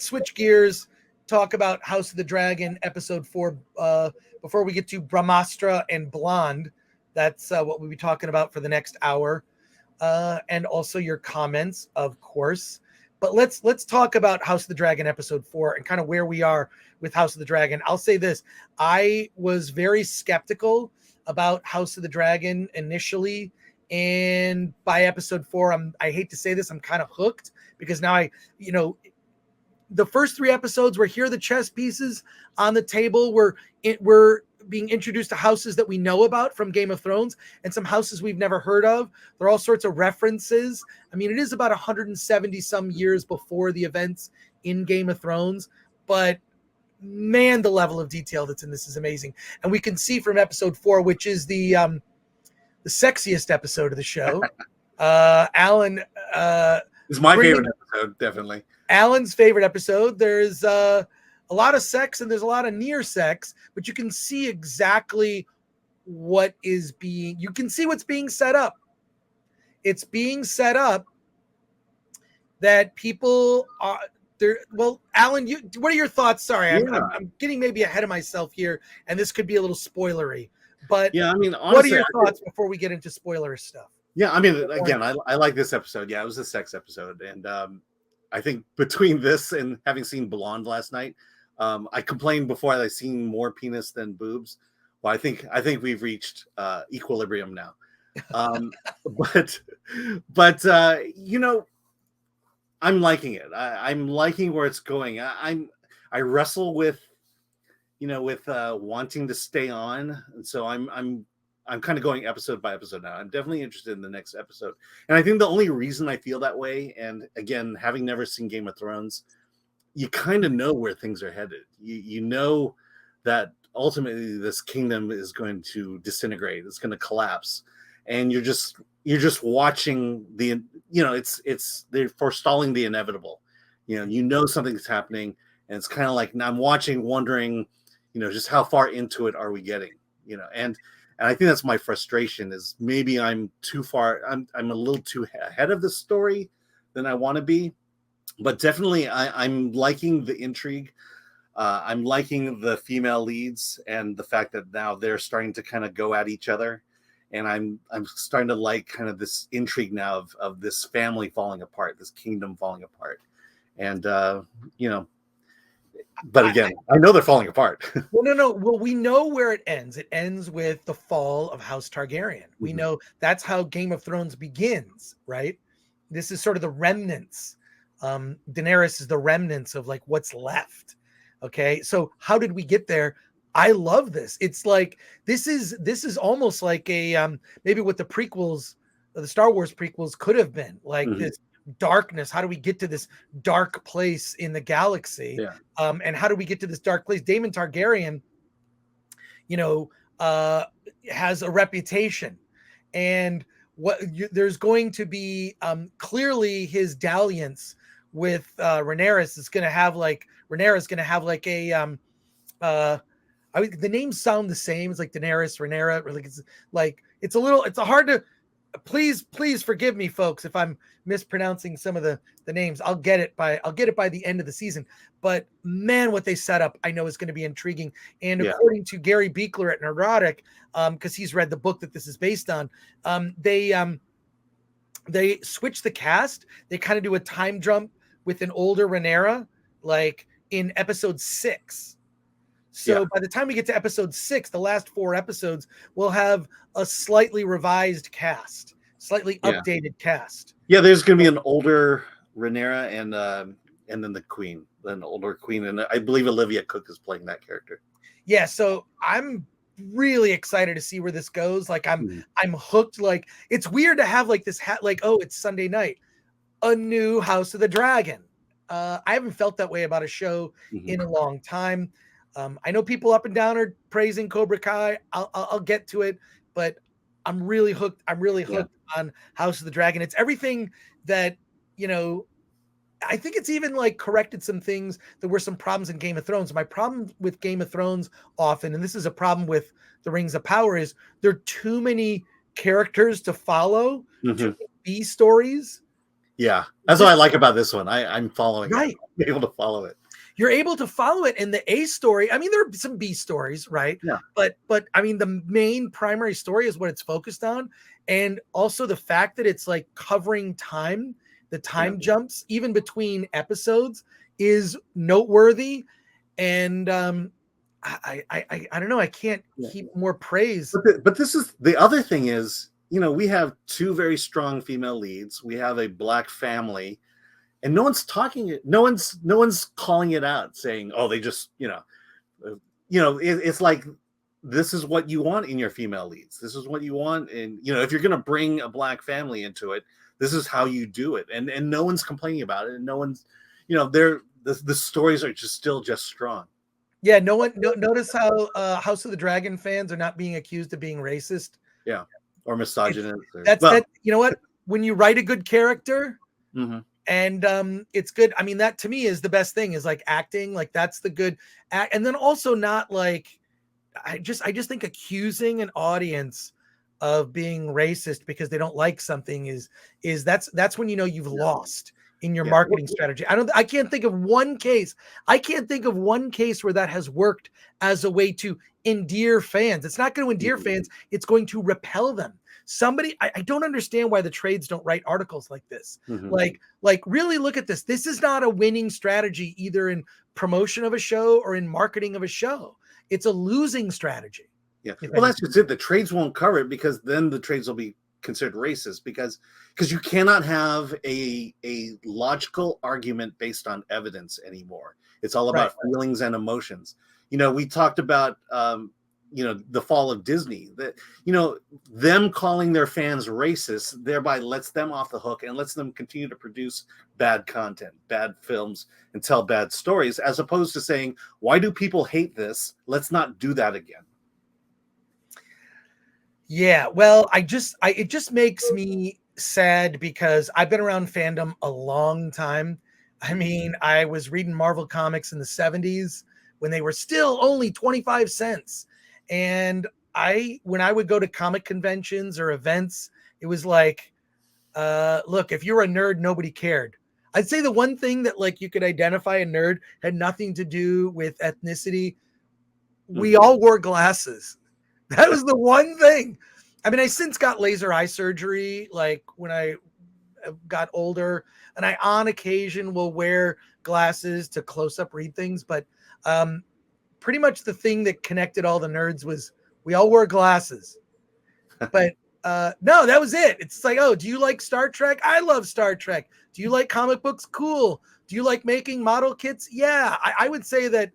switch gears, talk about House of the Dragon episode 4 before we get to Brahmastra and Blonde. That's what we'll be talking about for the next hour. And also your comments, of course. But let's talk about House of the Dragon episode 4 and kind of where we are with House of the Dragon. I'll say this. I was very skeptical about House of the Dragon initially. And by episode 4, I hate to say this, I'm kind of hooked because now the first 3 episodes were here are the chess pieces on the table. We're being introduced to houses that we know about from Game of Thrones and some houses we've never heard of. There are all sorts of references. I mean, it is about 170 some years before the events in Game of Thrones, but man, the level of detail that's in this is amazing. And we can see from episode 4, which is the sexiest episode of the show. Alan, it's my favorite episode, definitely. Alan's favorite episode. There's a lot of sex and there's a lot of near sex, but you can see exactly you can see what's being set up. It's being set up that people are there. Well, Alan, what are your thoughts? Sorry, I'm getting maybe ahead of myself here, and this could be a little spoilery, but yeah, I mean, honestly, what are your thoughts before we get into spoiler stuff? Yeah, I mean, again, I like this episode. Yeah, it was a sex episode, and I think between this and having seen Blonde last night, I complained before I seen more penis than boobs. Well, I think we've reached equilibrium now. But I'm liking it. I'm liking where it's going. I wrestle with wanting to stay on, and so I'm kind of going episode by episode now. I'm definitely interested in the next episode. And I think the only reason I feel that way, and again, having never seen Game of Thrones, you kind of know where things are headed. You know that ultimately this kingdom is going to disintegrate. It's going to collapse. And you're just watching they're forestalling the inevitable. Something's happening, and it's kind of like I'm watching, wondering, just how far into it are we getting? And I think that's my frustration is maybe I'm too far. I'm a little too ahead of the story than I want to be, but definitely I'm liking the intrigue. I'm liking the female leads and the fact that now they're starting to kind of go at each other. And I'm starting to like kind of this intrigue now of this family falling apart, this kingdom falling apart. And, but again, I know they're falling apart. Well, no. Well, we know where it ends. It ends with the fall of House Targaryen. We know that's how Game of Thrones begins, right? This is sort of the remnants. Daenerys is the remnants of like what's left. Okay. So how did we get there? I love this. It's like, this is almost like a, maybe what the prequels, the Star Wars prequels could have been like this darkness. How do we get to this dark place in the galaxy? Yeah. And how do we get to this dark place? Daemon Targaryen, has a reputation, and there's going to be clearly his dalliance with Rhaenyra is going to have like a the names sound the same. It's like Daenerys, Rhaenyra. It's a hard to. Please forgive me, folks, if I'm mispronouncing some of the names. I'll get it by the end of the season. But man, what they set up, I know is going to be intriguing. And according to Gary Beekler at Neurotic, because he's read the book that this is based on, they switch the cast. They kind of do a time jump with an older Rhaenyra, like in episode 6. So by the time we get to episode 6, the last 4 episodes, we'll have a slightly revised cast, slightly updated cast. Yeah, there's going to be an older Rhaenyra and then the queen, an older queen. And I believe Olivia Cook is playing that character. Yeah, so I'm really excited to see where this goes. Like I'm hooked. Like it's weird to have like this like, oh, it's Sunday night, a new House of the Dragon. I haven't felt that way about a show in a long time. I know people up and down are praising Cobra Kai. I'll get to it, but I'm really hooked. I'm really hooked on House of the Dragon. It's everything that, I think it's even like corrected some things. There were some problems in Game of Thrones. My problem with Game of Thrones often, and this is a problem with the Rings of Power, is there are too many characters to follow, too many B stories. Yeah, that's what I like about this one. I'm following Right. it. I'm able to follow it. You're able to follow it in the A story. I mean, there are some B stories, right? Yeah. But I mean, the main primary story is what it's focused on. And also the fact that it's like covering time, the time jumps, even between episodes, is noteworthy. And I don't know, I can't heap more praise. But this is the other thing is, we have two very strong female leads. We have a black family, and no one's talking it. No one's calling it out, saying, "Oh, they just," it's like, this is what you want in your female leads. This is what you want, and if you're gonna bring a black family into it, this is how you do it. And no one's complaining about it, and no one's, the stories are still strong. Yeah, no one notice how House of the Dragon fans are not being accused of being racist. Yeah, or misogynist. That you know what? When you write a good character, mm-hmm. and it's good. I mean, that to me is the best thing, is like acting. Like that's the good act. And then also not like, I just think accusing an audience of being racist because they don't like something is that's when you've lost in your marketing strategy. I can't think of one case. I can't think of one case where that has worked as a way to endear fans. It's not going to endear fans. It's going to repel them. I don't understand why the trades don't write articles like this. Mm-hmm. Like really look at this. This is not a winning strategy, either in promotion of a show or in marketing of a show. It's a losing strategy. Yeah. Well, that's just it. The trades won't cover it, because then the trades will be considered racist, because you cannot have a logical argument based on evidence anymore. It's all about feelings and emotions. We talked about the fall of Disney, that them calling their fans racist thereby lets them off the hook and lets them continue to produce bad content, bad films, and tell bad stories, as opposed to saying, why do people hate this? Let's not do that again. Yeah, well, it just makes me sad, because I've been around fandom a long time. I mean, I was reading Marvel comics in the 70s when they were still only 25 cents. And when I would go to comic conventions or events, it was like, look, if you're a nerd, nobody cared. I'd say the one thing that like you could identify a nerd had nothing to do with ethnicity. We all wore glasses. That was the one thing. I mean, I since got laser eye surgery, like when I got older, and I on occasion will wear glasses to close up read things. But pretty much the thing that connected all the nerds was we all wore glasses. But no, that was it. It's like, oh, do you like Star Trek? I love Star Trek. Do you like comic books? Cool. Do you like making model kits? Yeah. I would say that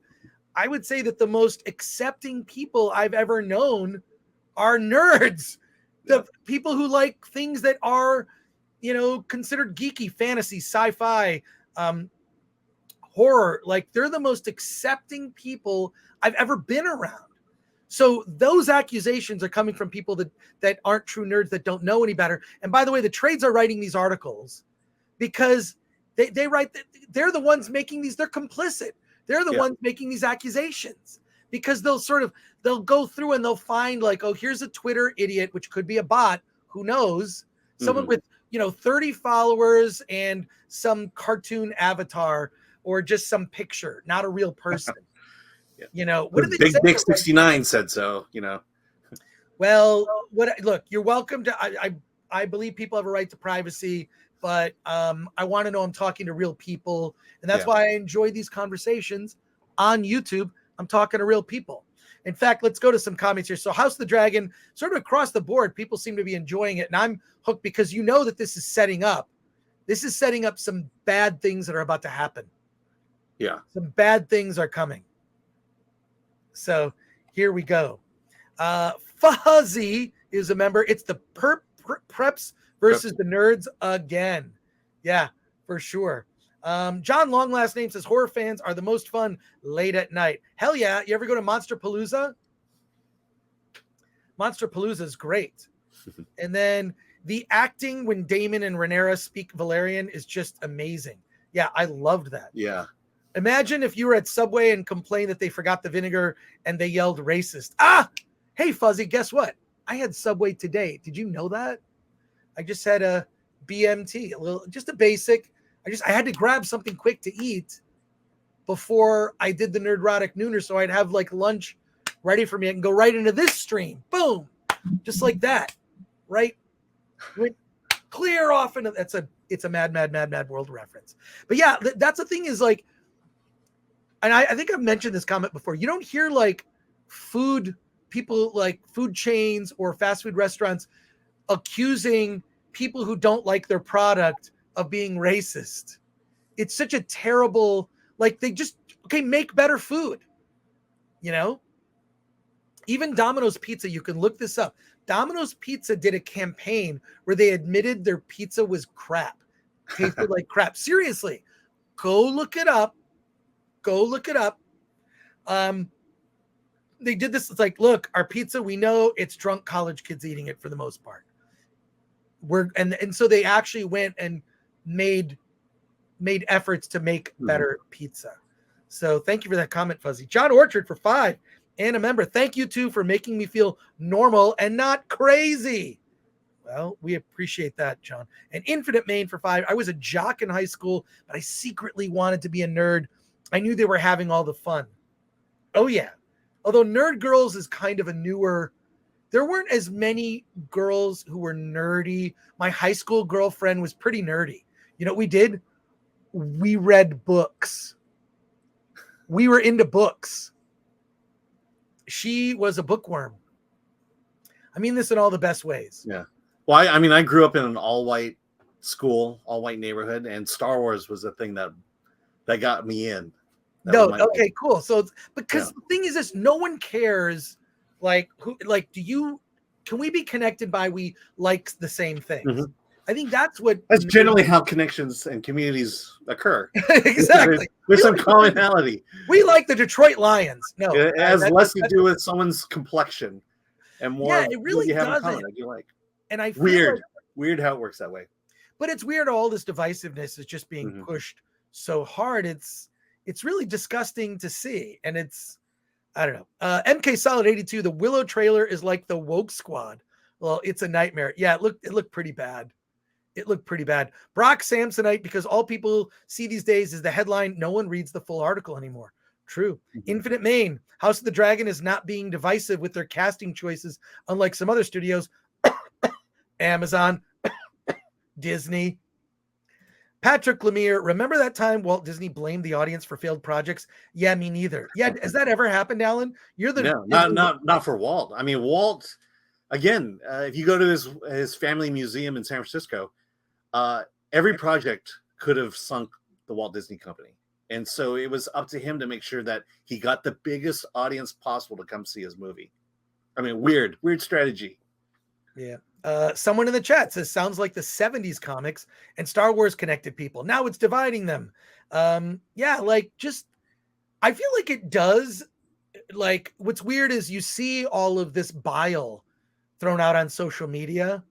the most accepting people I've ever known are nerds. The people who like things that are, considered geeky, fantasy, sci-fi, horror. Like, they're the most accepting people I've ever been around. So those accusations are coming from people that aren't true nerds, that don't know any better. And by the way, the trades are writing these articles because they write that they're the ones making these. They're complicit. They're the ones making these accusations, because they'll go through and they'll find like, oh, here's a Twitter idiot, which could be a bot. Who knows? Someone with, 30 followers and some cartoon avatar, or just some picture, not a real person. What did they say? Big 69 said so, Well, look, you're welcome to, I believe people have a right to privacy, but I want to know I'm talking to real people. And that's why I enjoy these conversations on YouTube. I'm talking to real people. In fact, let's go to some comments here. So House of the Dragon, sort of across the board, people seem to be enjoying it. And I'm hooked, because that this is setting up. This is setting up some bad things that are about to happen. Yeah. Some bad things are coming. So here we go. Fuzzy is a member. It's the preps versus the nerds again. Yeah, for sure. John Long last name says horror fans are the most fun late at night. Hell yeah. You ever go to Monster Palooza? Monster Palooza is great. And then the acting when Damon and Rhaenyra speak Valerian is just amazing. Yeah, I loved that. Yeah. Imagine if you were at Subway and complained that they forgot the vinegar and they yelled racist. Ah, hey, Fuzzy, guess what? I had Subway today. Did you know that? I just had a BMT, a little, just a basic. I had to grab something quick to eat before I did the Nerdrotic Nooner, so I'd have like lunch ready for me. I can go right into this stream. Boom, just like that, right? Went clear off into it's a mad world reference. But yeah, that's the thing is like, and I think I've mentioned this comment before. You don't hear like people like food chains or fast food restaurants accusing people who don't like their product of being racist. It's such a terrible, like they just, make better food. Even Domino's Pizza, you can look this up. Domino's Pizza did a campaign where they admitted their pizza was crap. Tasted like crap. Seriously, go look it up. They did this. It's like, look, our pizza, we know it's drunk college kids eating it for the most part. And so they actually went and made efforts to make better pizza. So thank you for that comment, Fuzzy. John Orchard for 5. And a member, thank you too for making me feel normal and not crazy. Well, we appreciate that, John. And Infinite Main for 5. I was a jock in high school, but I secretly wanted to be a nerd. I knew they were having all the fun. Oh, yeah. Although Nerd Girls is kind of a newer, there weren't as many girls who were nerdy. My high school girlfriend was pretty nerdy. You know what we did? We read books. We were into books. She was a bookworm. I mean this in all the best ways. Yeah. Well, I grew up in an all-white school, all-white neighborhood, and Star Wars was the thing that got me in. Okay, cool. So because the thing is this, no one cares can we be connected by we like the same things? Mm-hmm. I think that's generally how connections and communities occur. Exactly. There's some commonality. We like the Detroit Lions. No, it has less to do with someone's complexion and more. Yeah, it really you have doesn't. in common that you like. And I feel weird how it works that way. But it's weird. All this divisiveness is just being pushed so hard. It's really disgusting to see, and it's, I don't know. MK Solid 82. The Willow trailer is like the woke squad. Well, it's a nightmare. Yeah, it looked pretty bad. Brock Samsonite, because all people see these days is the headline. No one reads the full article anymore. True. Infinite Main. House of the Dragon is not being divisive with their casting choices, unlike some other studios. Amazon, Disney. Patrick Lemire, remember that time Walt Disney blamed the audience for failed projects? Yeah, me neither. Yeah, has that ever happened, Alan? Not for Walt. I mean, Walt, again, if you go to his family museum in San Francisco, every project could have sunk the Walt Disney Company. And so it was up to him to make sure that he got the biggest audience possible to come see his movie. I mean, weird strategy. Yeah. Someone in the chat says, sounds like the 70s comics and Star Wars connected people. Now it's dividing them. Yeah, I feel like it does. Like, what's weird is you see all of this bile thrown out on social media.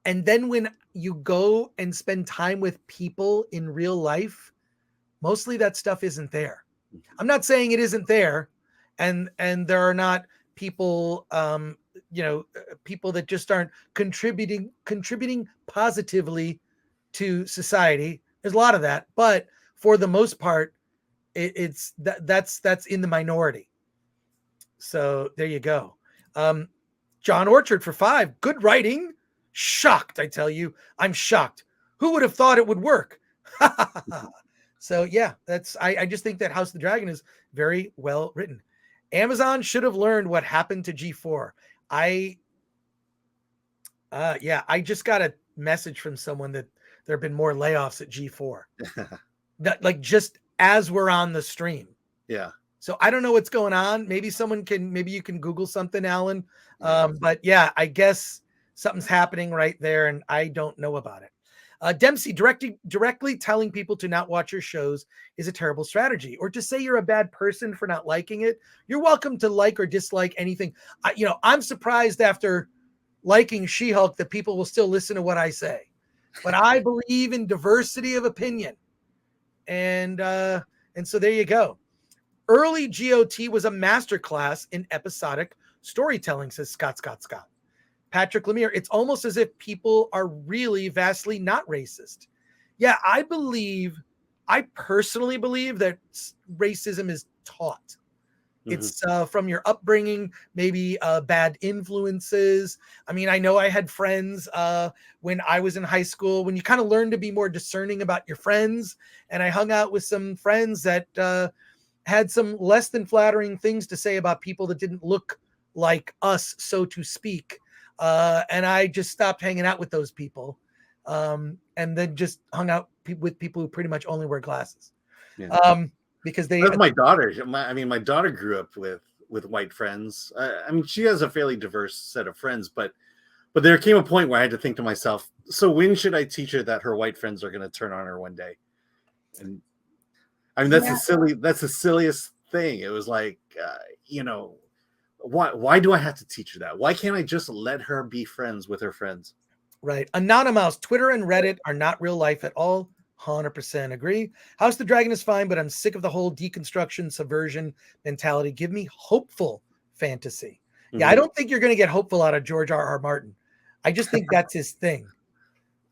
And then when you go and spend time with people in real life, mostly that stuff isn't there. I'm not saying it isn't there. And there are not people, people that just aren't contributing positively to society. There's a lot of that, but for the most part, that's in the minority. So there you go. John Orchard for 5. Good writing. Shocked, I tell you. I'm shocked. Who would have thought it would work? So yeah, I just think that House of the Dragon is very well written. Amazon should have learned what happened to G4. I just got a message from someone that there have been more layoffs at G4. Just as we're on the stream. Yeah. So I don't know what's going on. Maybe you can Google something, Alan. But yeah, I guess something's happening right there and I don't know about it. Dempsey, directly telling people to not watch your shows is a terrible strategy, or to say you're a bad person for not liking it. You're welcome to like or dislike anything. I'm surprised after liking She-Hulk that people will still listen to what I say, but I believe in diversity of opinion. And so there you go. Early GOT was a masterclass in episodic storytelling, says Scott. Patrick Lemire, it's almost as if people are really vastly not racist. Yeah, I personally believe that racism is taught. It's from your upbringing, maybe bad influences. I mean, I know I had friends when I was in high school, when you kind of learn to be more discerning about your friends. And I hung out with some friends that had some less than flattering things to say about people that didn't look like us, so to speak. And I just stopped hanging out with those people, and then just hung out with people who pretty much only wear glasses. Yeah. Because they, That's my daughter. My daughter grew up with white friends. I mean, she has a fairly diverse set of friends, but there came a point where I had to think to myself, so when should I teach her that her white friends are going to turn on her one day? And I mean, that's the silliest thing. It was like, why do I have to teach her that? Why can't I just let her be friends with her friends? Right. Anonymous, Twitter and Reddit are not real life at all. 100% agree. House of the Dragon is fine, but I'm sick of the whole deconstruction, subversion mentality. Give me hopeful fantasy. Yeah, I don't think you're going to get hopeful out of George R.R. Martin. I just think that's his thing.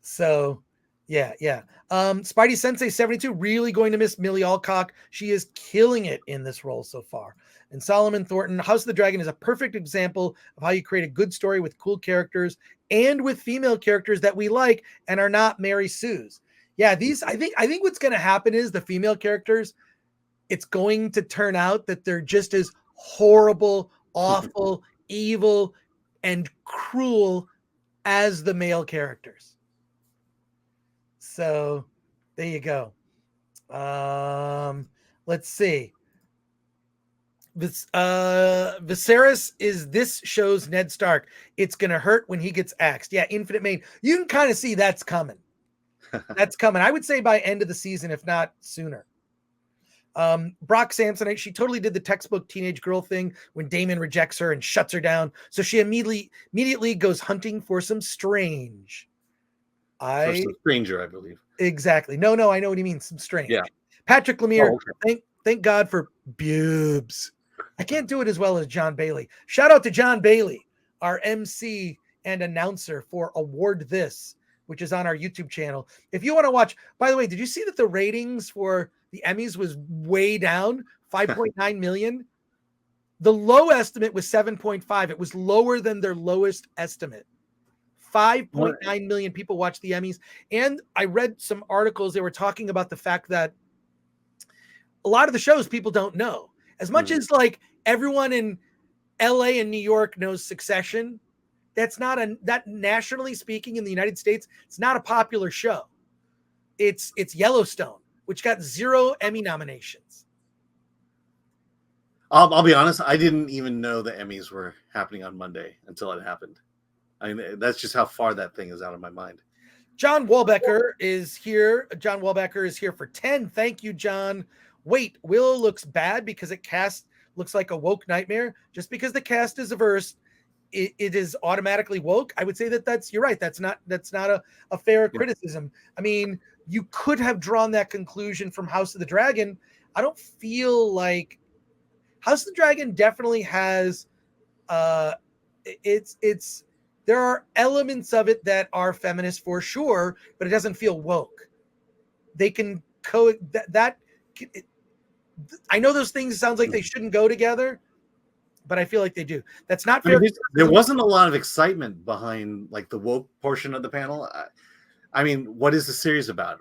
So, yeah. Spidey Sensei 72, really going to miss Millie Alcock. She is killing it in this role so far. And Solomon Thornton, House of the Dragon is a perfect example of how you create a good story with cool characters and with female characters that we like and are not Mary Sue's. Yeah, I think what's going to happen is the female characters, it's going to turn out that they're just as horrible, awful, evil, and cruel as the male characters. So there you go. Let's see. Viserys is this show's Ned Stark. It's going to hurt when he gets axed. Yeah, Infinite Main. You can kind of see that's coming. That's coming. I would say by end of the season, if not sooner. Brock Samsonite, she totally did the textbook teenage girl thing when Damon rejects her and shuts her down. So she immediately goes hunting for some strange. For some stranger, I believe. Exactly. No, I know what he means. Some strange. Yeah. Patrick Lemire, thank God for boobs. I can't do it as well as John Bailey. Shout out to John Bailey, our MC and announcer for Award This, which is on our YouTube channel. If you want to watch, by the way, did you see that the ratings for the Emmys was way down, 5.9 million? The low estimate was 7.5. It was lower than their lowest estimate. 5.9 million people watched the Emmys. And I read some articles. They were talking about the fact that a lot of the shows people don't know. As much as like everyone in LA and New York knows Succession, that nationally speaking in the United States, it's not a popular show. It's Yellowstone, which got 0 Emmy nominations. I'll be honest, I didn't even know the Emmys were happening on Monday until it happened. I mean, that's just how far that thing is out of my mind. John Walbecker is here. John Walbecker is here for 10. Thank you, John. Wait, Willow looks bad because it cast looks like a woke nightmare. Just because the cast is averse, it is automatically woke. I would say you're right. That's not a fair criticism. I mean, you could have drawn that conclusion from House of the Dragon. I don't feel like House of the Dragon definitely has there are elements of it that are feminist for sure, but it doesn't feel woke. They can I know those things sounds like they shouldn't go together, but I feel like they do. That's not fair. There wasn't a lot of excitement behind like the woke portion of the panel. I mean, what is the series about?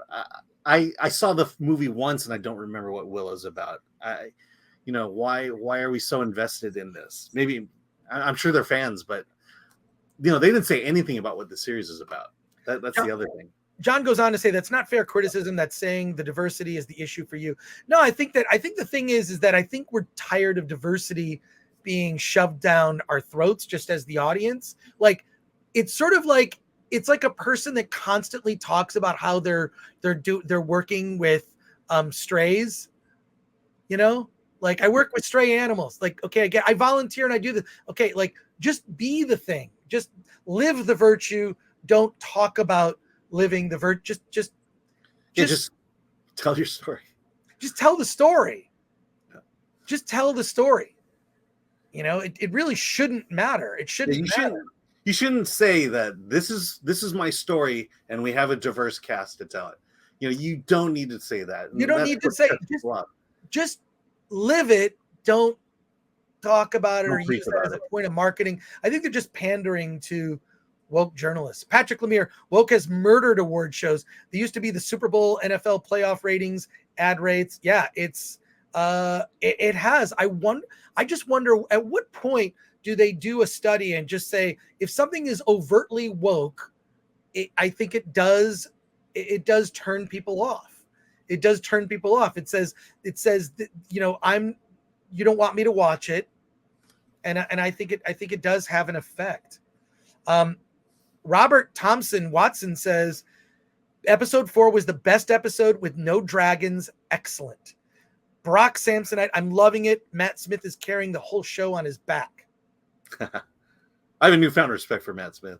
I saw the movie once and I don't remember what Willow's about. Why are we so invested in this? Maybe I'm sure they're fans, but they didn't say anything about what the series is about. That's the other thing. John goes on to say that's not fair criticism. That's saying the diversity is the issue for you. No, I think the thing is that I think we're tired of diversity being shoved down our throats just as the audience. Like it's sort of like it's like a person that constantly talks about how they're working with strays. Like I work with stray animals. Like okay, I volunteer and I do this. Okay, like just be the thing. Just live the virtue. Don't talk about living the virtue. Just tell your story. Just tell the story. Just tell the story. It really shouldn't matter. It shouldn't matter. You shouldn't say that this is my story and we have a diverse cast to tell it. You don't need to say that. You don't need to say, just live it. Don't talk about it or use that as a point of marketing. I think they're just pandering to woke journalists. Patrick Lemire, woke has murdered award shows. They used to be the Super Bowl, NFL playoff ratings, ad rates. Yeah, it has. I just wonder at what point do they do a study and just say if something is overtly woke, I think it does turn people off. It does turn people off. It says that, you don't want me to watch it. And I think it does have an effect. Robert Thompson Watson says episode 4 was the best episode with no dragons. Excellent. Brock Samsonite, I'm loving it. Matt Smith is carrying the whole show on his back. I have a newfound respect for Matt Smith.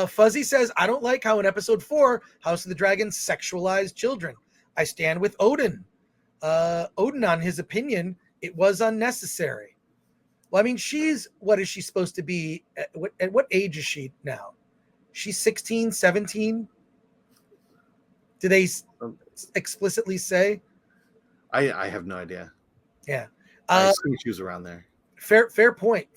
Fuzzy says, I don't like how in episode 4, House of the Dragon sexualized children. I stand with Odin. Odin on his opinion, it was unnecessary. Well, I mean, what is she supposed to be? At what age is she now? She's 16, 17? Do they explicitly say? I have no idea. Yeah. I think she was around there. Fair point.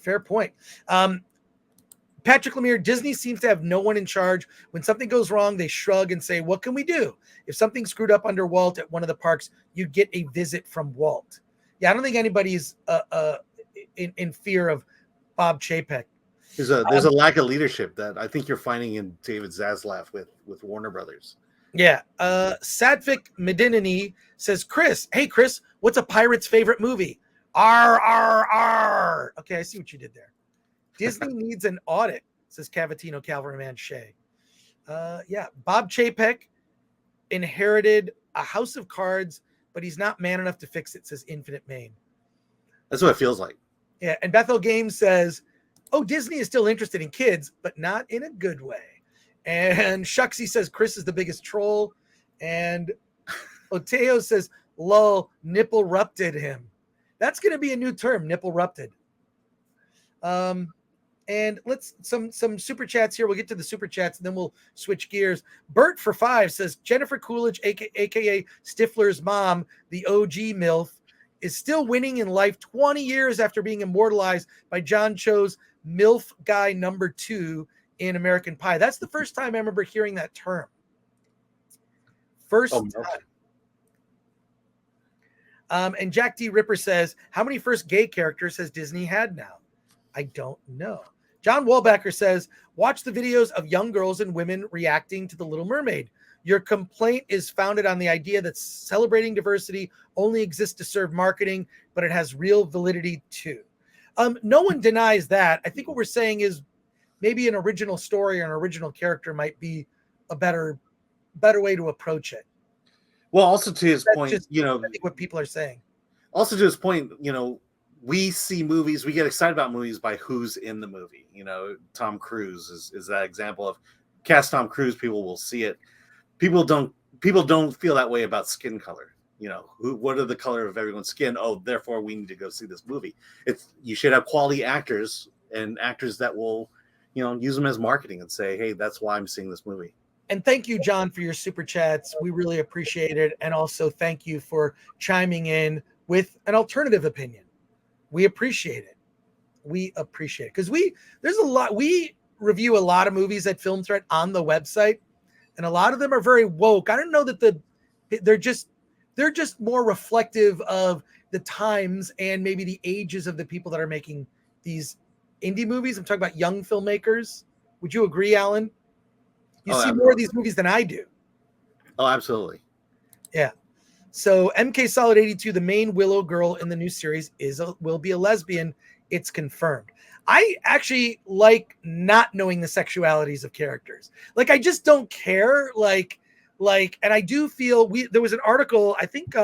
Patrick Lemire, Disney seems to have no one in charge. When something goes wrong, they shrug and say, what can we do? If something screwed up under Walt at one of the parks, you'd get a visit from Walt. Yeah, I don't think anybody's in fear of Bob Chapek. There's a lack of leadership that I think you're finding in David Zaslav with Warner Brothers. Yeah. Sadvik Medinini says, Chris, what's a pirate's favorite movie? R. Okay, I see what you did there. Disney needs an audit, says Cavatino Cavalryman Shea. Bob Chapek inherited a house of cards, but he's not man enough to fix it, says Infinite Main. That's what it feels like. Yeah, and Bethel Games says, Disney is still interested in kids, but not in a good way. And Shucksy says Chris is the biggest troll. And Oteo says, lol, nipple rupted him. That's going to be a new term, nipple rupted. And let's some super chats here. We'll get to the super chats and then we'll switch gears. Bert for 5 says Jennifer Coolidge, aka Stifler's mom, the OG MILF, is still winning in life 20 years after being immortalized by John Cho's MILF guy number 2 in American Pie. That's the first time I remember hearing that term. First time. And Jack D. Ripper says, how many first gay characters has Disney had now? I don't know. John Walbacker says, watch the videos of young girls and women reacting to The Little Mermaid. Your complaint is founded on the idea that celebrating diversity only exists to serve marketing, but it has real validity too. No one denies that. I think what we're saying is maybe an original story or an original character might be a better way to approach it. Well, also to his point, I think what people are saying. Also to his point, we see movies, we get excited about movies by who's in the movie. Tom Cruise is that example of cast Tom Cruise, people will see it. People don't feel that way about skin color. What are the color of everyone's skin? Oh, therefore we need to go see this movie. You should have quality actors and actors that will, use them as marketing and say, hey, that's why I'm seeing this movie. And thank you, John, for your super chats. We really appreciate it. And also thank you for chiming in with an alternative opinion. We appreciate it. Because there's a lot. We review a lot of movies at Film Threat on the website, and a lot of them are very woke. I don't know that they're just more reflective of the times and maybe the ages of the people that are making these indie movies. I'm talking about young filmmakers. Would you agree, Alan? You see more of these movies than I do. Oh, absolutely. Yeah. So MK Solid 82, the main Willow girl in the new series will be a lesbian. It's confirmed. I actually like not knowing the sexualities of characters. Like, I just don't care. And I do feel there was an article, I think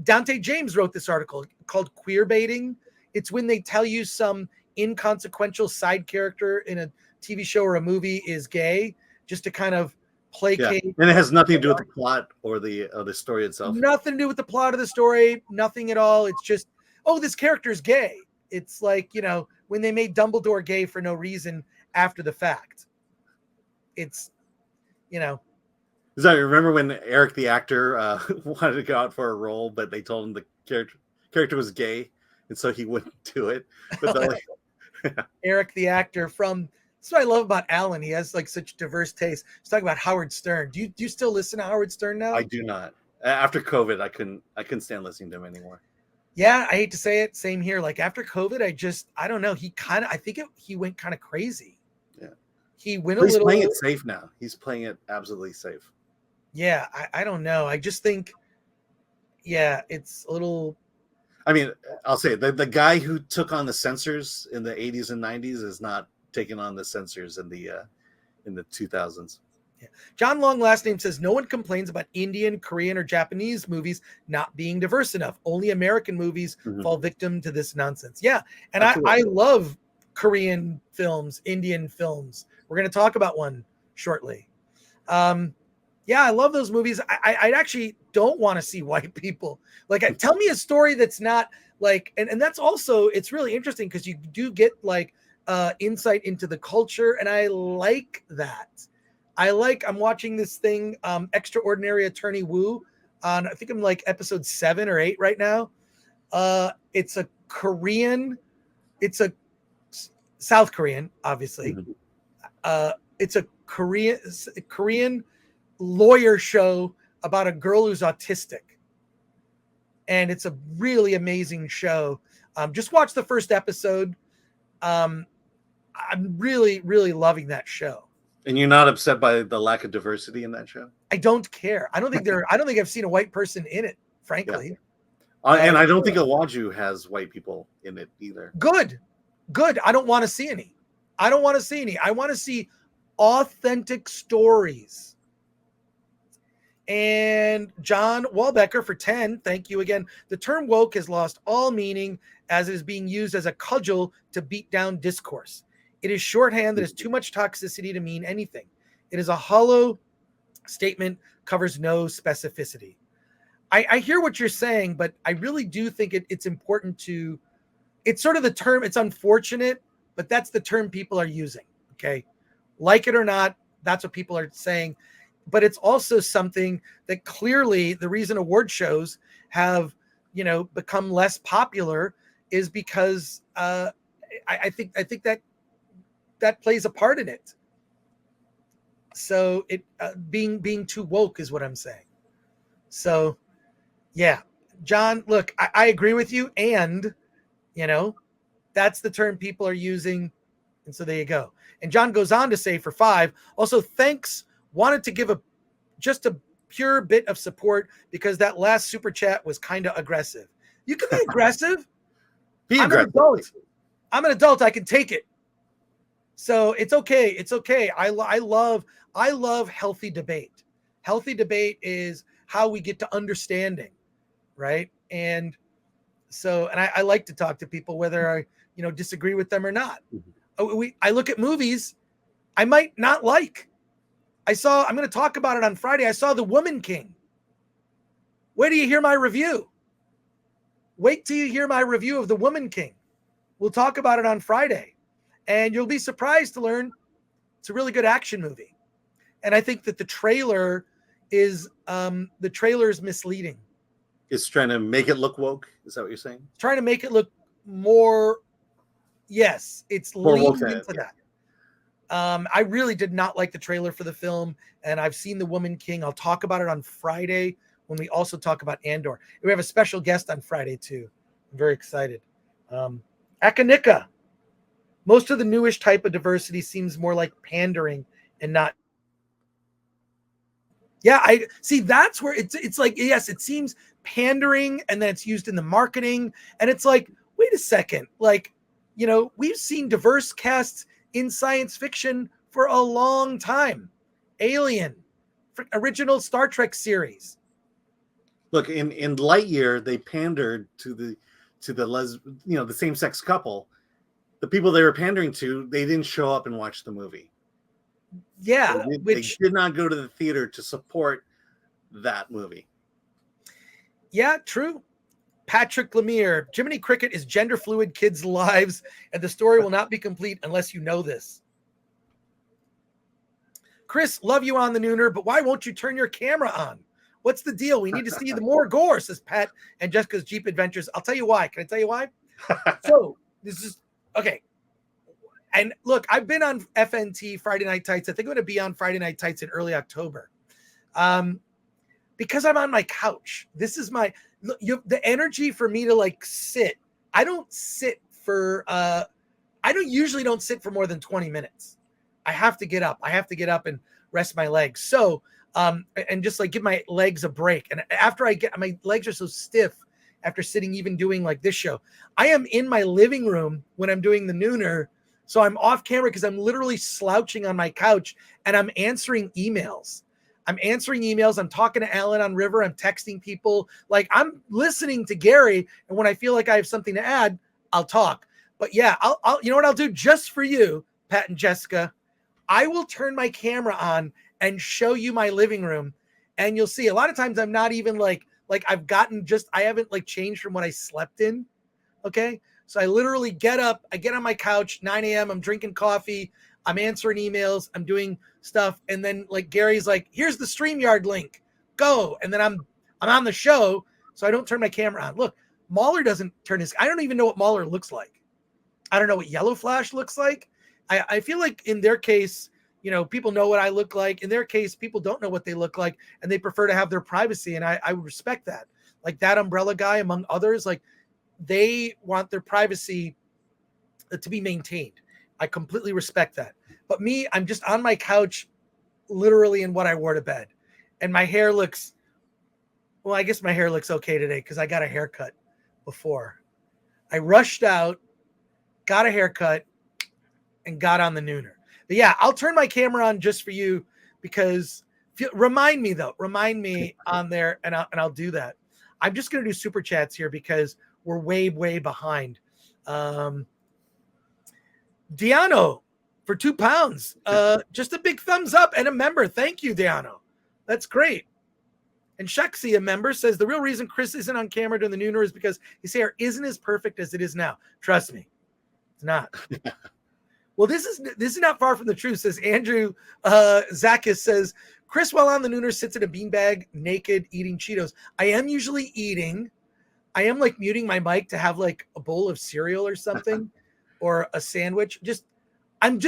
Dante James wrote this article called Queer Baiting. It's when they tell you some inconsequential side character in a TV show or a movie is gay, just to kind of placate. Yeah. And it has nothing to do with the plot or the story itself. Nothing to do with the plot of the story. Nothing at all. It's just, this character's gay. It's like, when they made Dumbledore gay for no reason after the fact. It's, you know. Because I remember when Eric the actor wanted to go out for a role, but they told him the character was gay, and so he wouldn't do it. But Eric the actor from, that's what I love about Alan. He has like such diverse taste. He's talking about Howard Stern. Do you still listen to Howard Stern now? I do not. After COVID, I couldn't stand listening to him anymore. Yeah, I hate to say it. Same here. Like after COVID, I don't know. He went kind of crazy. Yeah. He went He's playing it safe now. He's playing it absolutely safe. Yeah, I don't know. I just think, yeah, it's a little. I mean, I'll say the guy who took on the censors in the 80s and 90s is not taking on the censors in the 2000s. Yeah. John Long last name says no one complains about Indian, Korean, or Japanese movies not being diverse enough. Only American movies fall victim to this nonsense. Yeah, and I love Korean films, Indian films. We're going to talk about one shortly. Yeah, I love those movies. I actually don't want to see white people. Like, tell me a story that's not like, and that's also, it's really interesting because you do get like insight into the culture, and I like that. I'm watching this thing, Extraordinary Attorney Woo, on, I think I'm like episode 7 or 8 right now. It's a South Korean, obviously. It's a Korean lawyer show about a girl who's autistic, and it's a really amazing show. Just watch the first episode. I'm really loving that show. And you're not upset by the lack of diversity in that show? I don't care. I don't think I've seen a white person in it, frankly. Yeah. And I don't think Awaju has white people in it either. Good. I don't want to see any. I want to see authentic stories. And John Walbecker for 10, thank you again. The term woke has lost all meaning as it is being used as a cudgel to beat down discourse. It is shorthand that has too much toxicity to mean anything. It is a hollow statement, covers no specificity. I hear what you're saying, but I really do think it's important to, it's sort of the term, it's unfortunate, but that's the term people are using, okay? Like it or not, that's what people are saying. But it's also something that clearly the reason award shows have, become less popular is because I think that plays a part in it. So it being too woke is what I'm saying. So, yeah, John, look, I agree with you, and that's the term people are using, and so there you go. And John goes on to say for 5, also thanks. Wanted to give just a pure bit of support because that last super chat was kind of aggressive. You can be aggressive. I'm an adult. I can take it. So it's okay. I love healthy debate. Healthy debate is how we get to understanding, right? And so, and I like to talk to people whether I disagree with them or not. I look at movies I might not like. I'm going to talk about it on Friday. I saw The Woman King. Wait till you hear my review. Wait till you hear my review of The Woman King. We'll talk about it on Friday. And you'll be surprised to learn it's a really good action movie. And I think that the trailer is misleading. It's trying to make it look woke. Is that what you're saying? It's trying to make it look more. Yes, it's leaning into that. I really did not like the trailer for the film, and I've seen The Woman King. I'll talk about it on Friday when we also talk about Andor. We have a special guest on Friday too. I'm very excited. Akanika. Most of the newish type of diversity seems more like pandering and not. Yeah, I see. That's where it's like, yes, it seems pandering, and then it's used in the marketing, and it's like, wait a second, like, we've seen diverse casts in science fiction for a long time. Alien, original Star Trek series. Look, in Lightyear, they pandered to the the same sex couple. The people they were pandering to, they didn't show up and watch the movie. Yeah, they did not go to the theater to support that movie. Yeah, true. Patrick Lemire, Jiminy Cricket is gender fluid kids' lives, and the story will not be complete unless you know this. Chris, love you on the Nooner, but why won't you turn your camera on? What's the deal? We need to see the more gore, says Pat and Jessica's Jeep Adventures. I'll tell you why. Can I tell you why? So this is okay. And look, I've been on FNT Friday Night Tights. I think I'm going to be on Friday Night Tights in early October. Because I'm on my couch. This is my the energy for me to like sit. I don't sit for usually don't sit for more than 20 minutes. I have to get up. I have to get up and rest my legs. So and just like give my legs a break. And after I get my legs are so stiff after sitting, even doing like this show, I am in my living room when I'm doing the Nooner. So I'm off camera because I'm literally slouching on my couch and I'm answering emails. I'm talking to Alan on River. I'm texting people. Like I'm listening to Gary. And when I feel like I have something to add, I'll talk. But yeah, I'll you know what I'll do just for you, Pat and Jessica? I will turn my camera on and show you my living room. And you'll see a lot of times I'm not even like I've gotten I haven't like changed from what I slept in. Okay. So I literally get up, I get on my couch, 9 a.m. I'm drinking coffee. I'm answering emails. I'm doing stuff. And then like Gary's like, here's the StreamYard link, go. And then I'm on the show. So I don't turn my camera on. Look, Mahler doesn't turn I don't even know what Mahler looks like. I don't know what Yellow Flash looks like. I feel like in their case, you know, people know what I look like. In their case, people don't know what they look like and they prefer to have their privacy. And I would respect that. Like that Umbrella guy, among others, like they want their privacy to be maintained. I completely respect that. But me, I'm just on my couch, literally in what I wore to bed. And my hair looks, well, I guess my hair looks okay today because I got a haircut before. I rushed out, got a haircut, and got on the Nooner. But yeah, I'll turn my camera on just for you because remind me on there and I'll do that. I'm just going to do super chats here because we're way behind. Diano for £2. Just a big thumbs up and a member. Thank you, Diano. That's great. And Shaxi, a member, says the real reason Chris isn't on camera during the Nooner is because his hair isn't as perfect as it is now. Trust me, it's not. Well, this is not far from the truth, says Andrew Zakis says, Chris, while on the Nooner, sits in a beanbag naked eating Cheetos. I am usually eating. I am like muting my mic to have like a bowl of cereal or something or a sandwich. I'm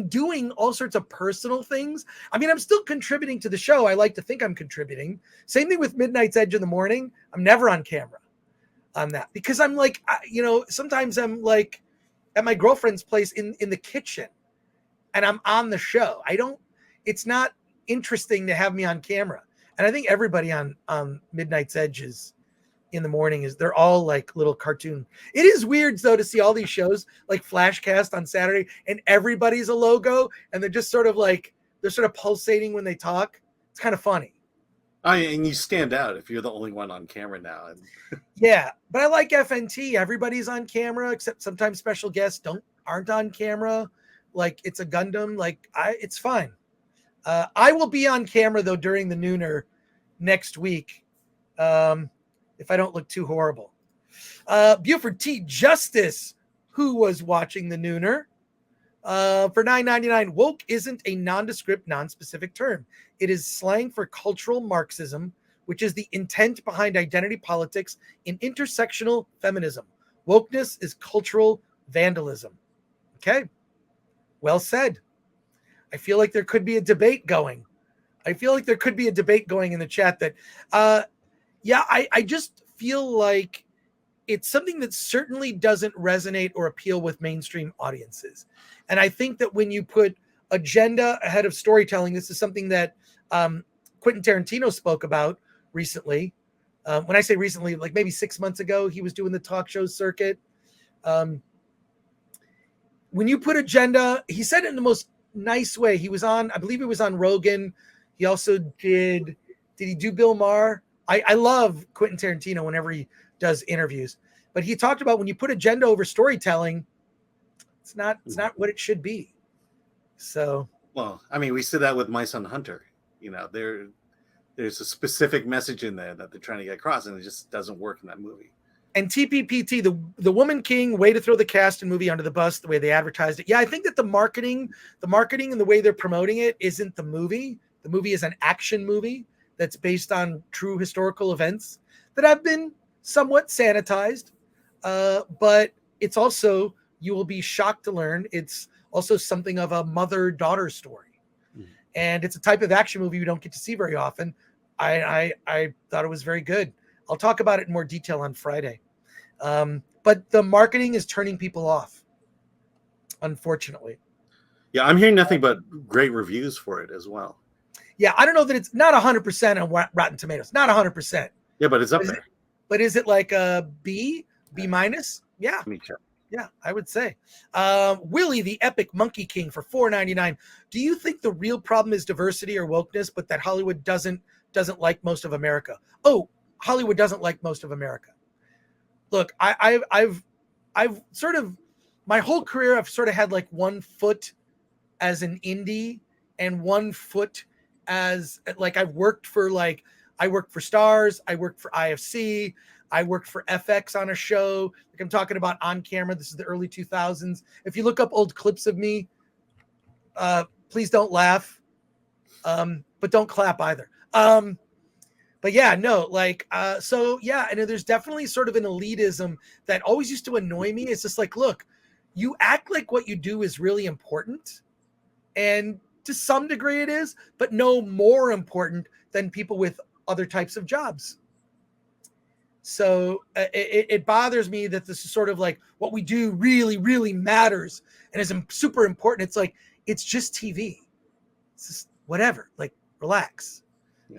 doing all sorts of personal things. I mean, I'm still contributing to the show. I like to think I'm contributing. Same thing with Midnight's Edge in the morning. I'm never on camera on that because I'm like, sometimes I'm like, at my girlfriend's place in the kitchen and I'm on the show. It's not interesting to have me on camera. And I think everybody on Midnight's Edge is in the morning they're all like little cartoon. It is weird though to see all these shows like Flashcast on Saturday and everybody's a logo and they're just sort of pulsating when they talk. It's kind of funny. And you stand out if you're the only one on camera now. Yeah, but I like FNT. Everybody's on camera except sometimes special guests aren't on camera. Like it's a Gundam. It's fine. I will be on camera though during the Nooner next week, if I don't look too horrible. Buford T. Justice, who was watching the Nooner, for $9.99, woke isn't a nondescript, non-specific term. It is slang for cultural Marxism, which is the intent behind identity politics in intersectional feminism. Wokeness is cultural vandalism. Okay. Well said. I feel like there could be a debate going. in the chat that, I just feel like it's something that certainly doesn't resonate or appeal with mainstream audiences. And I think that when you put agenda ahead of storytelling, this is something that Quentin Tarantino spoke about recently. When I say recently, like maybe 6 months ago, he was doing the talk show circuit. When you put agenda, he said it in the most nice way. I believe he was on Rogan. He also did he do Bill Maher? I love Quentin Tarantino whenever he does interviews, but he talked about when you put agenda over storytelling, it's not what it should be. So, well, I mean, we see that with My Son Hunter. You know, there's a specific message in there that they're trying to get across, and it just doesn't work in that movie. And TPPT, the Woman King, way to throw the cast and movie under the bus, the way they advertised it. Yeah, I think that the marketing and the way they're promoting it isn't the movie. The movie is an action movie that's based on true historical events that have been somewhat sanitized. But it's also, you will be shocked to learn, it's also something of a mother-daughter story. Mm-hmm. And it's a type of action movie you don't get to see very often. I thought it was very good. I'll talk about it in more detail on Friday. But the marketing is turning people off, unfortunately. Yeah, I'm hearing nothing but great reviews for it as well. Yeah, I don't know that it's not 100% on Rotten Tomatoes. Not 100%. Yeah, but it's up there. But is it like a B minus? Yeah. Let me check. Yeah, I would say. Willie, the Epic Monkey King for $4.99. Do you think the real problem is diversity or wokeness, but that Hollywood doesn't like most of America? Oh, Hollywood doesn't like most of America. Look, I've sort of, my whole career, I've sort of had like 1 foot as an indie and 1 foot as like, I worked for Stars, I worked for IFC, I worked for FX on a show. Like I'm talking about on camera. This is the early 2000s. If you look up old clips of me, please don't laugh, but don't clap either. But yeah, no, like, so yeah, and there's definitely sort of an elitism that always used to annoy me. It's just like, look, you act like what you do is really important, and to some degree it is, but no more important than people with other types of jobs. So it bothers me that this is sort of like what we do really, really matters and is super important. It's like, it's just TV. It's just whatever, like, relax.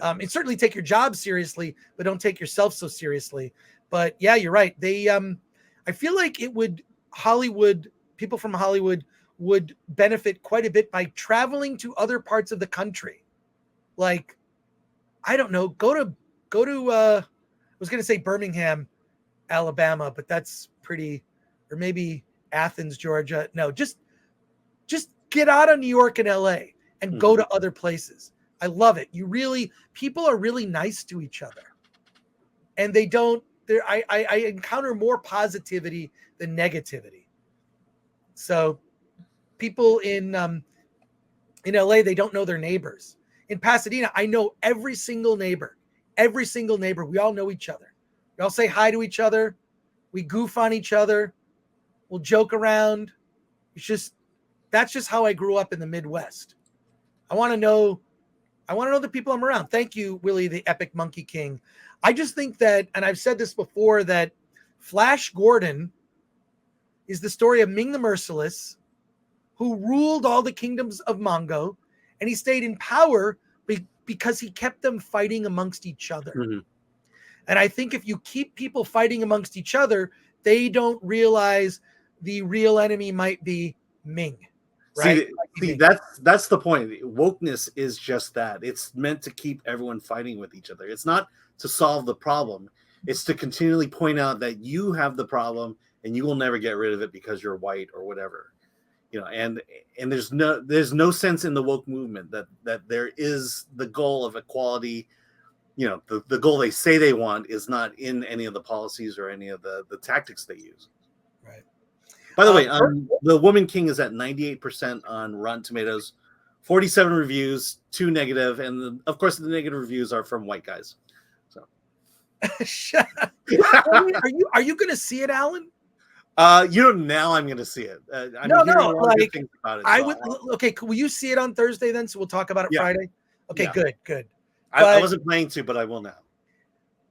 And certainly take your job seriously, but don't take yourself so seriously. But yeah, you're right. They, I feel like people from Hollywood would benefit quite a bit by traveling to other parts of the country. Like, I don't know, go to, I was going to say Birmingham, Alabama, but that's pretty, or maybe Athens, Georgia. No, just get out of New York and LA and go to other places. I love it. People are really nice to each other, and I encounter more positivity than negativity. So people in LA, they don't know their neighbors. In Pasadena, I know every single neighbor. We all know each other. We all say hi to each other. We goof on each other. We'll joke around. That's just how I grew up in the Midwest. I want to know the people I'm around. Thank you, Willie, the Epic Monkey King. I just think that, and I've said this before, that Flash Gordon is the story of Ming the Merciless, who ruled all the kingdoms of Mongo, and he stayed in power because he kept them fighting amongst each other. Mm-hmm. And I think if you keep people fighting amongst each other, they don't realize the real enemy might be Ming. Right? See, that's the point. Wokeness is just that. It's meant to keep everyone fighting with each other. It's not to solve the problem. It's to continually point out that you have the problem and you will never get rid of it because you're white or whatever. And there's no sense in the woke movement that there is the goal of equality. The goal they say they want is not in any of the policies or any of the tactics they use. Right. By the way, the Woman King is at 98% on Rotten Tomatoes, 47 reviews, 2 negative, and of course the negative reviews are from white guys. So, are you going to see it, Alan? Now I'm going to see it. Like, things about it, I would. Okay, will you see it on Thursday then? So we'll talk about it Friday. Okay, good. I wasn't planning to, but I will now.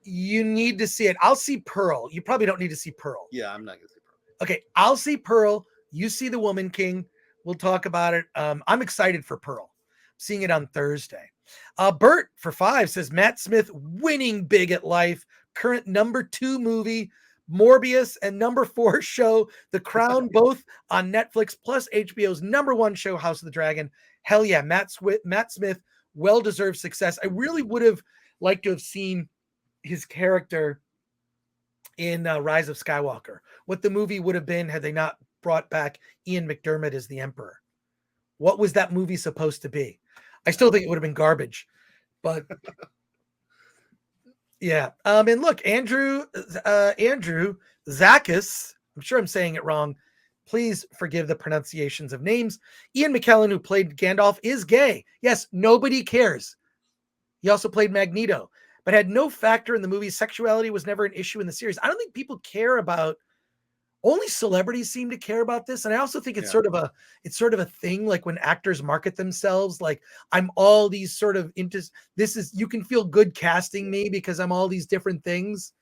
You need to see it. I'll see Pearl. You probably don't need to see Pearl. Yeah, I'm not going to see Pearl. Okay, I'll see Pearl. You see The Woman King. We'll talk about it. I'm excited for Pearl. Seeing it on Thursday. Bert for 5 says Matt Smith winning big at life. Current number 2 movie, Morbius, and number 4 show, The Crown, both on Netflix, plus HBO's number 1 show, House of the Dragon. Hell yeah, Matt Smith, well-deserved success. I really would have liked to have seen his character in Rise of Skywalker, what the movie would have been had they not brought back Ian McDermott as the Emperor. What was that movie supposed to be? I still think it would have been garbage, but Yeah. And look, Andrew Zakis, I'm sure I'm saying it wrong. Please forgive the pronunciations of names. Ian McKellen, who played Gandalf, is gay. Yes, nobody cares. He also played Magneto, but had no factor in the movie. Sexuality was never an issue in the series. I don't think people care about, only celebrities seem to care about this. And I also think it's sort of a thing, like when actors market themselves, like I'm all these sort of into this is, you can feel good casting me because I'm all these different things.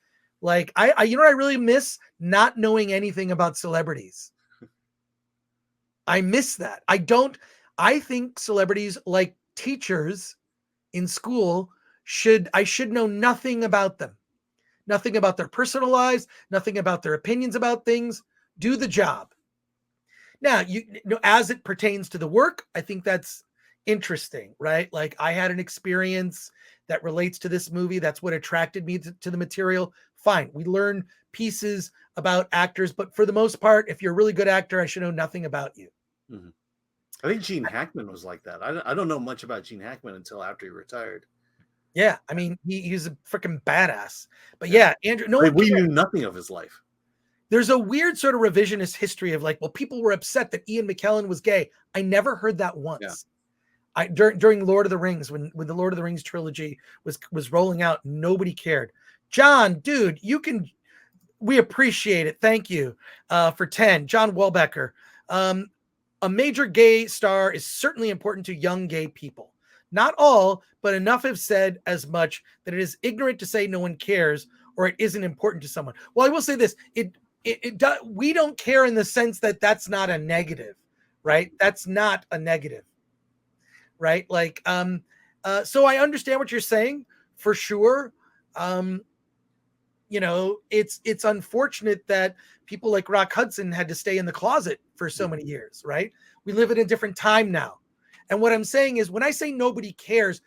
Like I you know what I really miss? Not knowing anything about celebrities. I miss that. I think celebrities, like teachers in school, I should know nothing about them. Nothing about their personal lives, nothing about their opinions about things. Do the job. Now, as it pertains to the work, I think that's interesting, right? Like I had an experience that relates to this movie. That's what attracted me to the material. Fine. We learn pieces about actors, but for the most part, if you're a really good actor, I should know nothing about you. Mm-hmm. I think Gene Hackman was like that. I don't know much about Gene Hackman until after he retired. Yeah, I mean, he's a freaking badass. But yeah, Andrew, We knew nothing of his life. There's a weird sort of revisionist history of like, well, people were upset that Ian McKellen was gay. I never heard that once. Yeah. During Lord of the Rings, when the Lord of the Rings trilogy was rolling out, nobody cared. John, dude, we appreciate it. Thank you for 10. John Welbecker. A major gay star is certainly important to young gay people. Not all, but enough have said as much that it is ignorant to say no one cares or it isn't important to someone. Well, I will say this. We don't care in the sense that that's not a negative, right? That's not a negative, right? Like, so I understand what you're saying for sure. It's unfortunate that people like Rock Hudson had to stay in the closet for so many years, right? We live in a different time now. And what I'm saying is when I say nobody cares,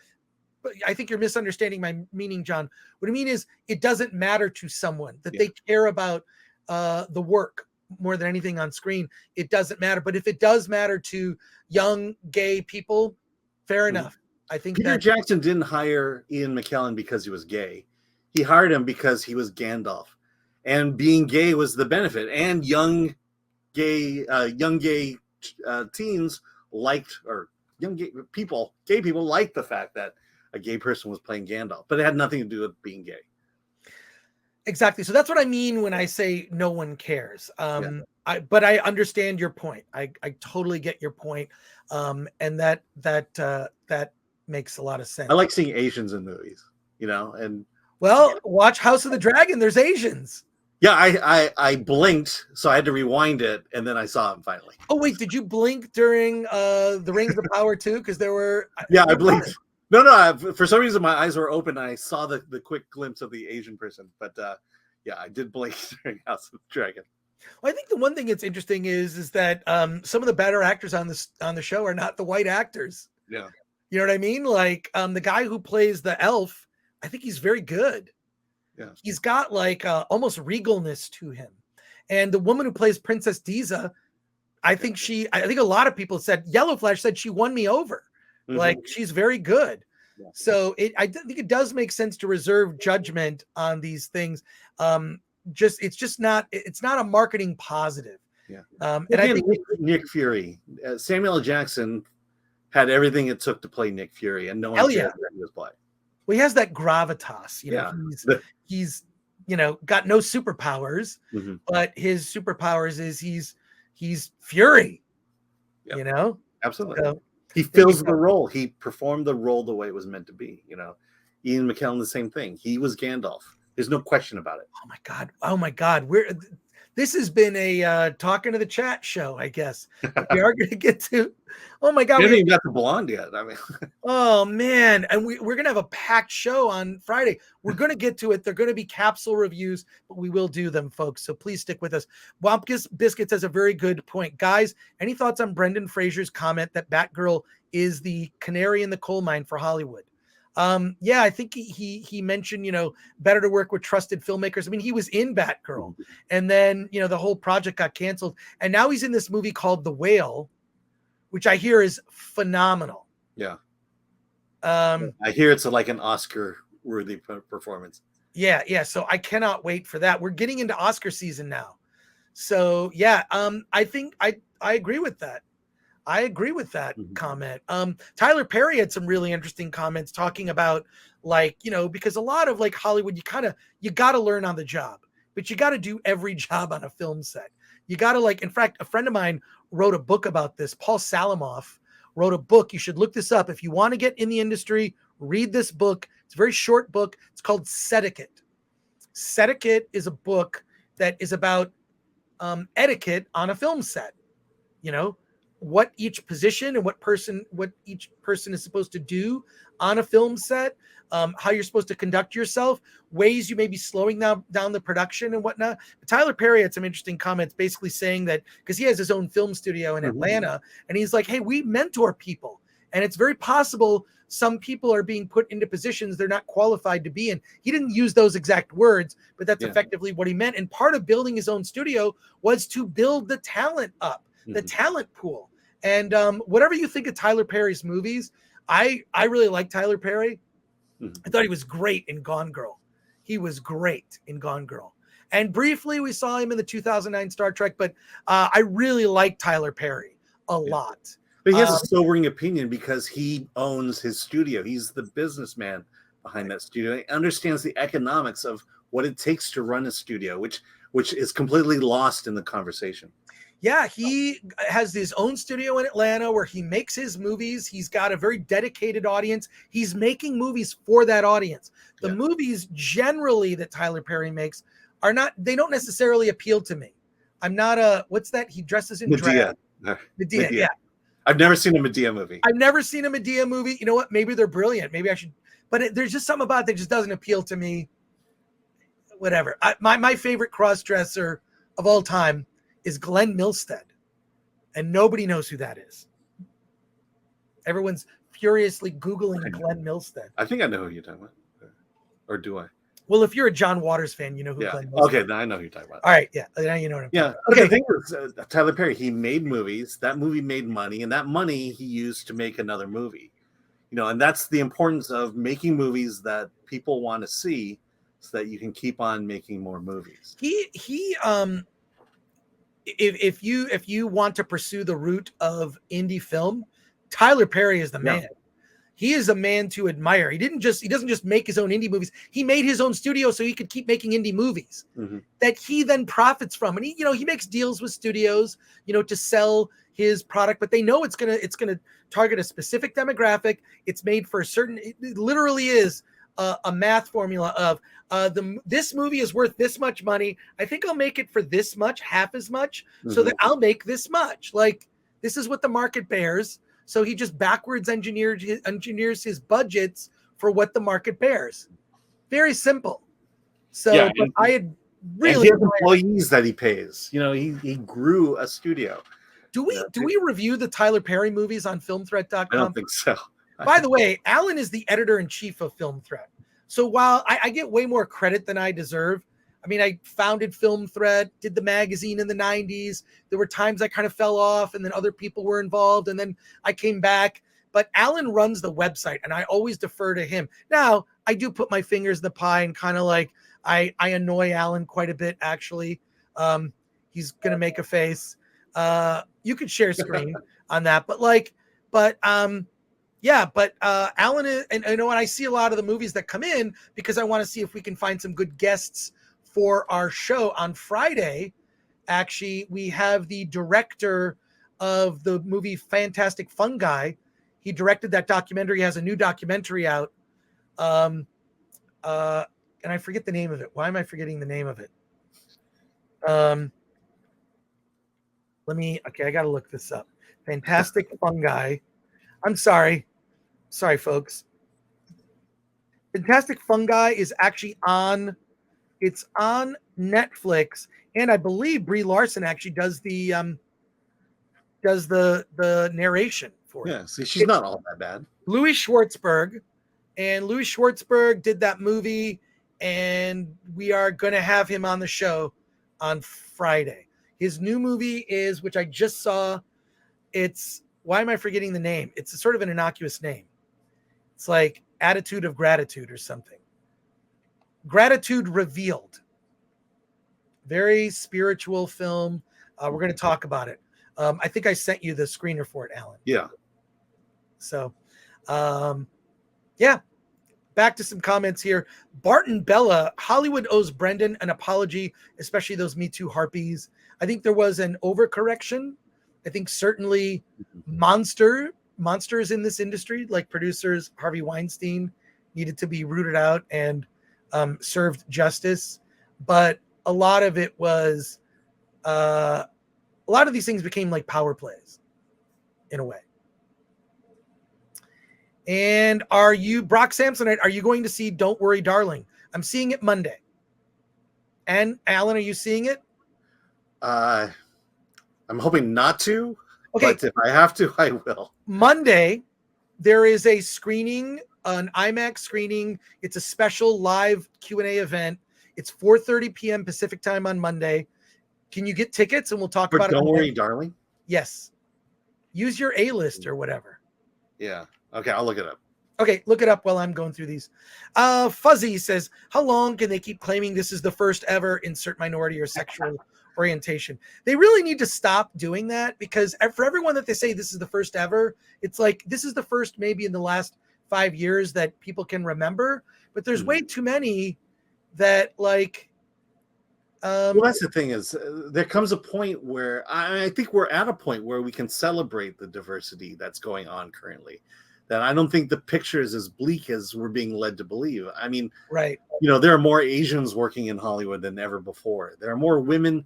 but I think you're misunderstanding my meaning, John. What I mean is it doesn't matter to someone that they care about the work more than anything on screen. It doesn't matter. But if it does matter to young gay people, fair enough. I think Peter Jackson didn't hire Ian McKellen because he was gay. He hired him because he was Gandalf, and being gay was the benefit. And young gay teens liked, or young gay people liked the fact that a gay person was playing Gandalf, but it had nothing to do with being gay. Exactly. So that's what I mean when I say no one cares. But I understand your point. I totally get your point. And that makes a lot of sense. I like seeing Asians in movies, and watch House of the Dragon. There's Asians. Yeah, I blinked, so I had to rewind it, and then I saw him finally. Oh wait, did you blink during the Rings of Power too? Because there were. Yeah, I blinked. No. For some reason, my eyes were open, and I saw the quick glimpse of the Asian person. But yeah, I did blink during House of the Dragon. Well, I think the one thing that's interesting is that some of the better actors on the show are not the white actors. Yeah, you know what I mean. Like the guy who plays the elf, I think he's very good. Yeah, he's got like almost regalness to him. And the woman who plays Princess Diza, I think a lot of people said, Yellow Flash said she won me over. Mm-hmm. Like she's very good. Yeah. So I think it does make sense to reserve judgment on these things. It's not a marketing positive. Yeah. And I think Nick Fury, Samuel L. Jackson had everything it took to play Nick Fury, and no one cared that he was playing. Well, he has that gravitas, he's got no superpowers, mm-hmm. but his superpowers is he's Fury, Absolutely. So, he fills the role. He performed the role the way it was meant to be. Ian McKellen, the same thing. He was Gandalf. There's no question about it. Oh my God. This has been a talking to the chat show, I guess. We are going to get to. Oh my God, we haven't even got the blonde yet. I mean, oh man, and we're going to have a packed show on Friday. We're going to get to it. They're going to be capsule reviews, but we will do them, folks. So please stick with us. Wampus Biscuits has a very good point, guys. Any thoughts on Brendan Fraser's comment that Batgirl is the canary in the coal mine for Hollywood? I think he mentioned, better to work with trusted filmmakers. I mean, he was in Batgirl, and then, the whole project got canceled, and now he's in this movie called The Whale, which I hear is phenomenal. Yeah. I hear it's like an Oscar worthy performance. Yeah. So I cannot wait for that. We're getting into Oscar season now. So yeah, I think I agree with that. I agree with that comment. Tyler Perry had some really interesting comments talking about, like, because a lot of like Hollywood, you got to learn on the job, but you got to do every job on a film set. You got to, like, in fact, a friend of mine wrote a book about this. Paul Salamoff wrote a book. You should look this up. If you want to get in the industry, read this book. It's a very short book. It's called Setiquette. Setiquette is a book that is about etiquette on a film set. You know, what each position and what each person is supposed to do on a film set, how you're supposed to conduct yourself, ways you may be slowing down the production and whatnot. But Tyler Perry had some interesting comments, basically saying that, because he has his own film studio in Atlanta, and he's like, hey, we mentor people, and it's very possible some people are being put into positions they're not qualified to be in. He didn't use those exact words, but that's effectively what he meant. And part of building his own studio was to build the talent up, the talent pool. And whatever you think of Tyler Perry's movies, I really like Tyler Perry. I thought he was great in Gone Girl. He was great in Gone Girl. And briefly, we saw him in the 2009 Star Trek, but I really like Tyler Perry a lot. But he has a sobering opinion because he owns his studio. He's the businessman behind that studio. He understands the economics of what it takes to run a studio, which is completely lost in the conversation. Yeah, he has his own studio in Atlanta where he makes his movies. He's got a very dedicated audience. He's making movies for that audience. The movies generally that Tyler Perry makes they don't necessarily appeal to me. I'm not what's that? He dresses in drag. Medea, yeah. I've never seen a Medea movie. I've never seen a Medea movie. You know what? Maybe they're brilliant. Maybe I should, but there's just something about it that just doesn't appeal to me. Whatever. My favorite cross-dresser of all time is Glenn Milstead, and nobody knows who that is. Everyone's furiously Googling Glenn Milstead. I think I know who you're talking about. Or do I? Well, if you're a John Waters fan, you know who Glenn Milstead is. Okay, now I know who you're talking about. All right, yeah. Now you know what I'm talking about. Okay, the thing is, Tyler Perry, he made movies. That movie made money, and that money he used to make another movie. And that's the importance of making movies that people want to see so that you can keep on making more movies. If you want to pursue the route of indie film, Tyler Perry is the man. He is a man to admire. He doesn't just make his own indie movies. He made his own studio so he could keep making indie movies that he then profits from. And he makes deals with studios, to sell his product, but they know it's gonna target a specific demographic. It's made for a certain. It literally is a math formula of this movie is worth this much money. I think I'll make it for this much, half as much, so that I'll make this much. Like, this is what the market bears. So he just backwards engineers his budgets for what the market bears. Very simple. So, but I had really and he has employees that he pays. He grew a studio. Do we review the Tyler Perry movies on filmthreat.com? I don't think so. By the way, Alan is the editor-in-chief of Film Threat. So while I get way more credit than I deserve, I mean, I founded Film Threat, did the magazine in the 90s. There were times I kind of fell off, and then other people were involved, and then I came back. But Alan runs the website, and I always defer to him. Now, I do put my fingers in the pie and kind of like I annoy Alan quite a bit, actually. He's going to make a face. You could share screen on that. Alan is, and I see a lot of the movies that come in because I want to see if we can find some good guests for our show on Friday. Actually, we have the director of the movie Fantastic Fungi. He directed that documentary. He has a new documentary out. And I forget the name of it. Why am I forgetting the name of it? I got to look this up. Fantastic Fungi. I'm sorry, folks. Fantastic Fungi is actually on Netflix, and I believe Brie Larson actually does the narration for it. Yeah, see, she's not all that bad. Louis Schwartzberg did that movie, and we are going to have him on the show on Friday. His new movie is, which I just saw, why am I forgetting the name? It's a sort of an innocuous name. It's like Attitude of Gratitude or something. Gratitude Revealed. Very spiritual film. We're going to talk about it. I think I sent you the screener for it, Alan. Yeah. So, yeah. Back to some comments here. Barton Bella, Hollywood owes Brendan an apology, especially those Me Too harpies. I think there was an overcorrection. I think certainly monsters in this industry, like producers Harvey Weinstein, needed to be rooted out and served justice. But a lot of it was, a lot of these things became like power plays in a way. And are you, Brock Samsonite, are you going to see Don't Worry, Darling? I'm seeing it Monday. And Alan, are you seeing it? I'm hoping not to, okay. But if I have to, I will. Monday, there is a screening, an IMAX screening. It's a special live Q&A event. It's 4:30 p.m. Pacific time on Monday. Can you get tickets? And we'll talk about it. Don't Worry, Darling? Yes. Use your A-list or whatever. Yeah. Okay, I'll look it up. Okay, look it up while I'm going through these. Fuzzy says, how long can they keep claiming this is the first ever insert minority or sexual orientation? They really need to stop doing that, because for everyone that they say this is the first ever, it's like this is the first maybe in the last 5 years that people can remember. But there's way too many that like... well, that's the thing is there comes a point where I think we're at a point where we can celebrate the diversity that's going on currently. That I don't think the picture is as bleak as we're being led to believe. I mean, right. There are more Asians working in Hollywood than ever before. There are more women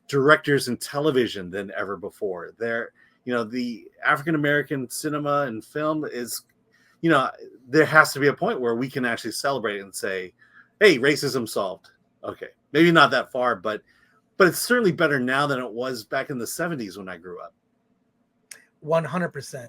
directors in television than ever before. The African-American cinema and film is, there has to be a point where we can actually celebrate and say, hey, racism solved. Okay. Maybe not that far, but it's certainly better now than it was back in the 70s when I grew up. 100%.